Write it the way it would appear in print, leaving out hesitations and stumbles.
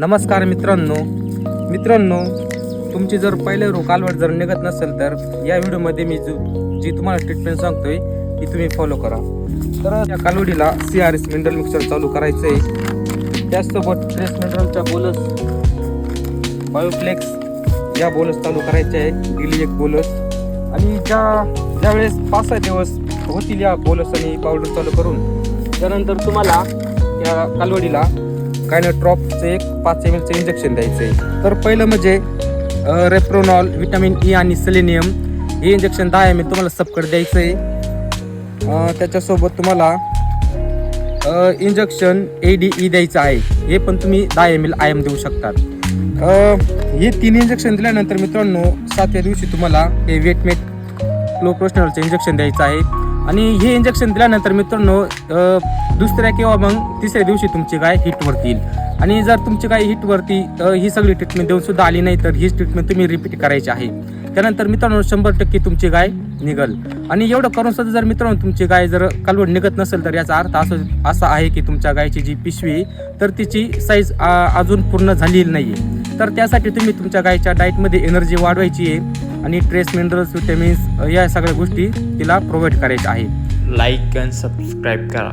नमस्कार मित्रांनो, तुमची जर पहिले कालवड जर निघत नसेल तर या व्हिडिओमध्ये मी जी तुम्हाला ट्रीटमेंट सांगतोय ती तुम्ही फॉलो करा. तर या कालवडीला CRS मिनरल मिक्सर चालू करायचं आहे. त्याचसोबत ट्रेस मिनरलच्या बोलस बायोफ्लेक्स या बोलस चालू करायचे आहे. डेली एक बोलस आणि ज्यावेळेस 5-6 दिवस होतील या बोलस आणि पावडर चालू करून त्यानंतर तुम्हाला या कालवडीला कायनोट्रॉपचं एक 5 ml इंजेक्शन द्यायचं आहे. तर पहिलं म्हणजे रेप्रोनॉल, व्हिटॅमिन E आणि सेलेनियम हे इंजेक्शन 10 ml तुम्हाला सबकट द्यायचं आहे. त्याच्यासोबत तुम्हाला इंजेक्शन ADE द्यायचं आहे. हे पण तुम्ही 10 ml IM देऊ शकतात. हे 3 इंजेक्शन दिल्यानंतर मित्रांनो 7व्या दिवशी तुम्हाला हे वेटमेट क्लोप्रोस्टनलचं इंजेक्शन द्यायचं आहे. आणि हे इंजेक्शन दिल्यानंतर मित्रांनो दुसऱ्या किंवा मग तिसऱ्या दिवशी तुमची गाय हिटवरती येईल. आणि जर तुमची गाय हिटवरती ही सगळी ट्रीटमेंट देऊन सुद्धा आली नाही तर हीच ट्रीटमेंट तुम्ही रिपीट करायची आहे. त्यानंतर मित्रांनो 100% तुमची गाय निघल. आणि एवढं करून सुद्धा जर मित्रांनो तुमची गाय जर कालवड निघत नसेल तर याचा अर्थ असा आहे की तुमच्या गायची जी पिशवी आहे तर तिची साईज अजून पूर्ण झालेली नाही आहे. तर त्यासाठी तुम्ही तुमच्या गायच्या डाएटमध्ये एनर्जी वाढवायची आहे आणि ट्रेस मिनरल्स, विटॅमिन्स या सगळ्या गोष्टी तिला प्रोव्हाइड करायच्या आहे. लाईक आणि सबस्क्राईब करा.